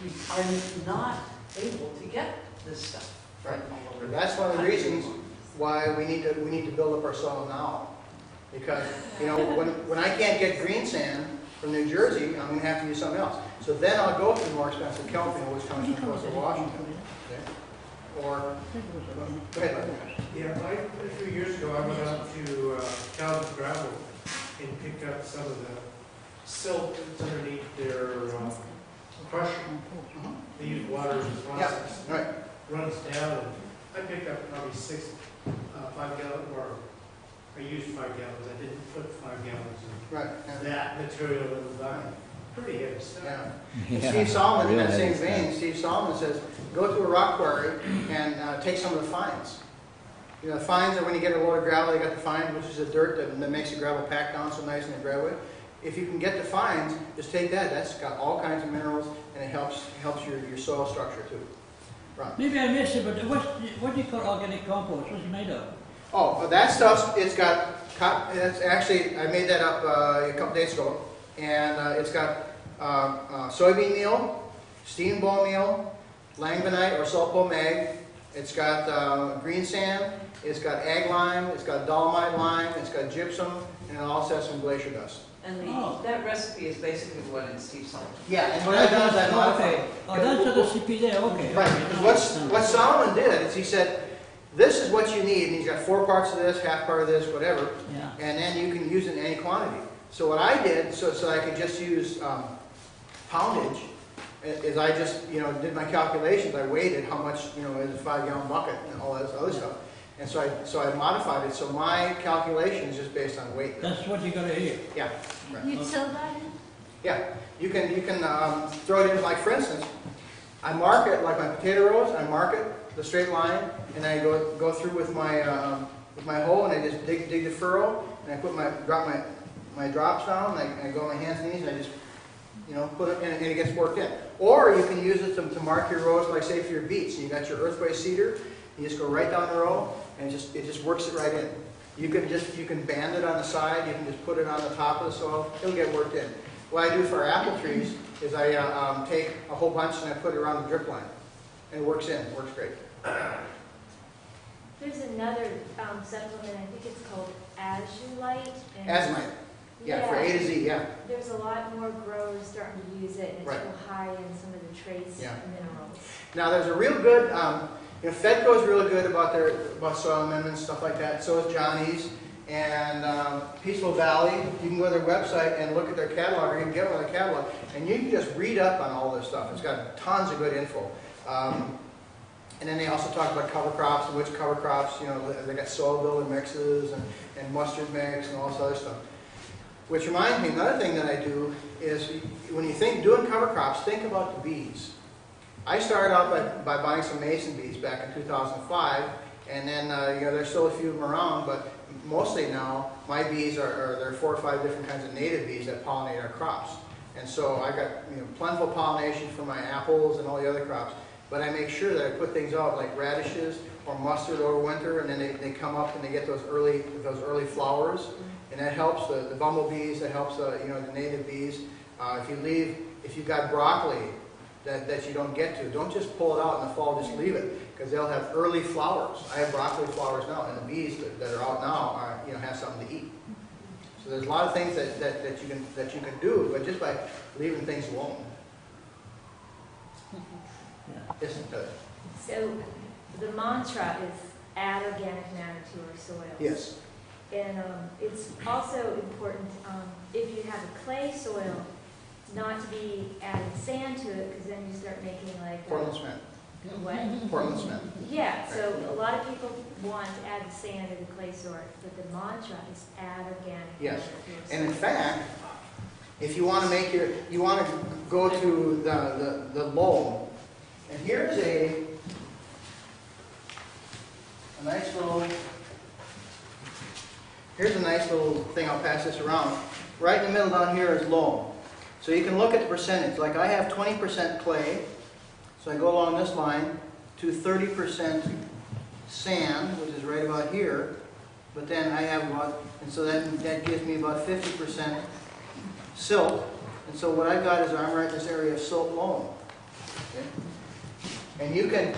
we are not able to get this stuff. Right. all over That's one of the reasons why we need to build up our soil now. Because, you know, when I can't get green sand from New Jersey, I'm going to have to use something else. So then I'll go to the more expensive kelp, which comes from coastal Washington. Okay? Or, go ahead. Yeah, a few years ago, I went out to Calvin Gravel and picked up some of the silt that's underneath their crusher. They use water as a process. Yeah, right. Runs down, and I picked up probably 5 gallons, or I used 5 gallons. I didn't put 5 gallons in Right. Yeah. that material in the bucket. Pretty heavy stuff. Yeah. Yeah. Steve Solomon, in that Really same is, vein, Steve Solomon says, go to a rock quarry and take some of the fines. You know, the fines are when you get a load of gravel, you got the fine, which is the dirt that makes the gravel pack down so nice in the driveway. If you can get the fines, just take that. That's got all kinds of minerals, and it helps your soil structure too. Right. Maybe I missed it, but what do you call organic compost? What's it made of? Oh, that stuff, it's got, it's actually, I made that up a couple days ago, and it's got soybean meal, steam ball meal, langbeinite or sulfo mag, it's got green sand, it's got ag lime, it's got dolomite lime, it's got gypsum, and it also has some glacier dust. And Oh. that recipe is basically what in Steve Solomon. Yeah, and what I've done is I modified Okay. Oh, that's the recipe there, okay. Right, because what Solomon did is he said, this is what you need, and he's got 4 parts of this, half part of this, whatever, Yeah. and then you can use it in any quantity. So what I did, so I could just use poundage, is I just, you know, did my calculations, I weighted how much, you know, is a 5-gallon bucket and all this other stuff. And so I modified it, so my calculation is just based on weight. That's what you gotta hear. Yeah, right. You till that in? Yeah, you can throw it in, like for instance, I mark it, like my potato rows, I mark it, the straight line, and I go through with my hoe, and I just dig the furrow, and I drop my drops down, and I go on my hands and knees, and I just, you know, put it in, and it gets worked in. Or you can use it to mark your rows, like say for your beets. You got your earthway seeder, you just go right down the row, and it just works it right in. You can band it on the side, you can just put it on the top of the soil, it'll get worked in. What I do for our apple trees is I take a whole bunch and I put it around the drip line, and it works in, it works great. There's another supplement, I think it's called Azulite. Azumite, yeah, for A to Z, yeah. There's a lot more growers starting to use it, and it's Right. real high in some of the trace Yeah. minerals. Now there's a real good, you know, Fedco is really good about soil amendments, stuff like that. So is Johnny's and Peaceful Valley. You can go to their website and look at their catalog, or you can get one of their catalog, and you can just read up on all this stuff. It's got tons of good info. And then they also talk about cover crops and which cover crops, you know, they got soil builder mixes and mustard mix and all this other stuff. Which reminds me, another thing that I do is when you think doing cover crops, think about the bees. I started out by buying some mason bees back in 2005, and then you know, there's still a few of them around, but mostly now my bees there are 4 or 5 different kinds of native bees that pollinate our crops. And so I got, you know, plentiful pollination for my apples and all the other crops. But I make sure that I put things out like radishes or mustard over winter, and then they come up and they get those early flowers, and that helps the bumblebees. That helps you know, the native bees. If you've got broccoli that you don't get to, don't just pull it out in the fall. Just leave it, because they'll have early flowers. I have broccoli flowers now, and the bees that are out now are, you know, have something to eat. So there's a lot of things that you can do, but just by leaving things alone. Yes, So the mantra is add organic matter to our soils. yes. And it's also important, if you have a clay soil, not to be adding sand to it, because then you start making like Portland cement. what? Portland cement. Yeah, so a lot of people want to add the sand to the clay soil, but the mantra is add organic Yes. matter to your And in soils. fact, if you want to make you want to go to the loam, and here's a nice little thing. I'll pass this around. Right in the middle down here is loam. So you can look at the percentage. Like I have 20% clay, so I go along this line to 30% sand, which is right about here. But then I have about, and so that gives me about 50% silt. And so what I've got is I'm right in this area of silt loam. And you can,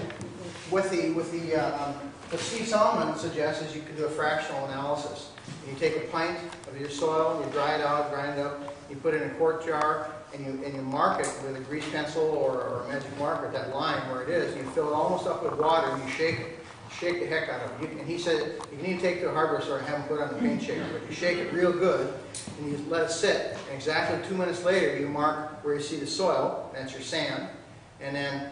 what Steve Solomon suggests is you can do a fractional analysis. You take a pint of your soil, you dry it out, grind it up, you put it in a quart jar, and you mark it with a grease pencil or a magic marker, that line where it is, and you fill it almost up with water, and you shake it. Shake the heck out of it. And he said, you need to take it to a hardware store and have them put on the paint shaker, but you shake it real good, and you let it sit. And exactly 2 minutes later, you mark where you see the soil, that's your sand, and then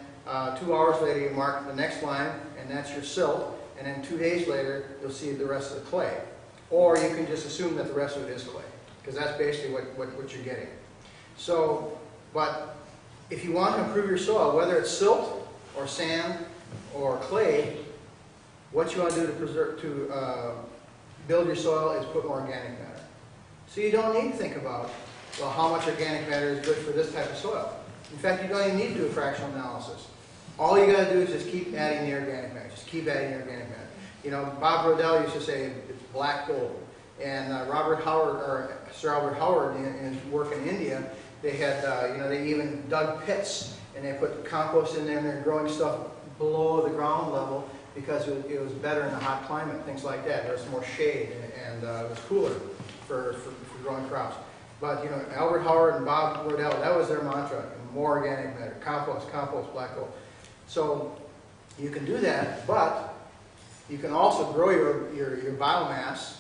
2 hours later, you mark the next line, and that's your silt, and then 2 days later, you'll see the rest of the clay. Or you can just assume that the rest of it is clay, because that's basically what you're getting. So, but if you want to improve your soil, whether it's silt or sand or clay, what you want to do to build your soil is put more organic matter. So you don't need to think about, well, how much organic matter is good for this type of soil. In fact, you don't even need to do a fractional analysis. All you got to do is just keep adding the organic matter. Just keep adding the organic matter. You know, Bob Rodell used to say it's black gold. And Sir Albert Howard, in his work in India, they had, they even dug pits and they put the compost in there and they're growing stuff below the ground level because it was better in a hot climate, things like that. There was more shade and it was cooler for growing crops. But, you know, Albert Howard and Bob Rodell, that was their mantra: more organic matter, compost, black gold. So you can do that, but you can also grow your biomass,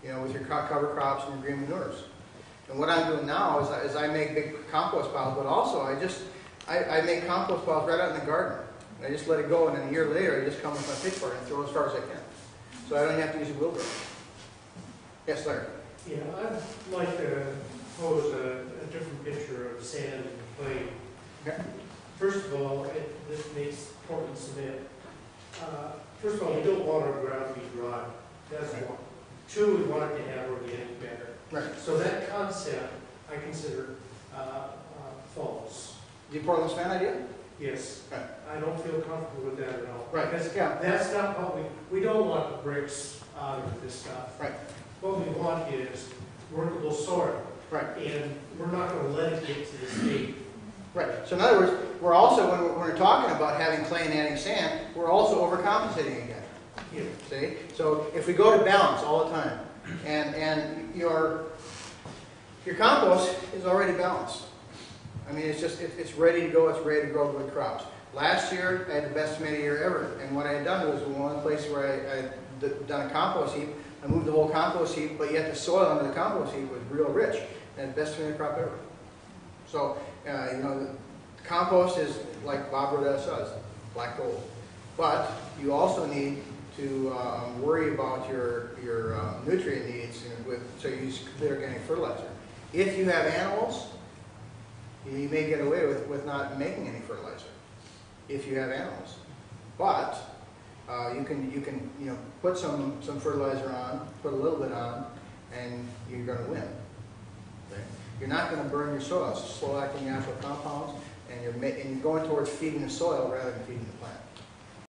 you know, with your cover crops and your green manures. And what I'm doing now is I make big compost piles, but also I make compost piles right out in the garden. I just let it go, and then a year later I just come with my pitchfork and throw as far as I can. So I don't have to use a wheelbarrow. Yes, Larry? Yeah, I'd like to pose a different picture of sand and clay. Okay. First of all, this makes Portland cement. First of all, we don't want our ground to be dry. That's one. Two, we want it to have organic matter. Right. So that concept I consider false. The Portland cement idea? Yes. Right. I don't feel comfortable with that at all. Right. Because Yeah. that's not what we don't want the bricks out of this stuff. Right. What we want is workable soil. Right. And we're not going to let it get to this state. Right. So in other words, we're also, when we're talking about having clay and adding sand, we're also overcompensating again. Yeah. See? So if we go to balance all the time, and your compost is already balanced. I mean, it's ready to go. It's ready to grow good crops. Last year, I had the best tomato year ever, and what I had done was one place where I had done a compost heap. I moved the whole compost heap, but yet the soil under the compost heap was real rich, and the best tomato crop ever. So, the compost is, like Bob Rodell says, black gold. But you also need to worry about your nutrient needs, so you use complete organic fertilizer. If you have animals, you may get away with not making any fertilizer if you have animals. But you can put some fertilizer on, put a little bit on, and you're going to win. Okay? You're not going to burn your soil. It's slow-acting natural compounds, and you're going towards feeding the soil rather than feeding the plant.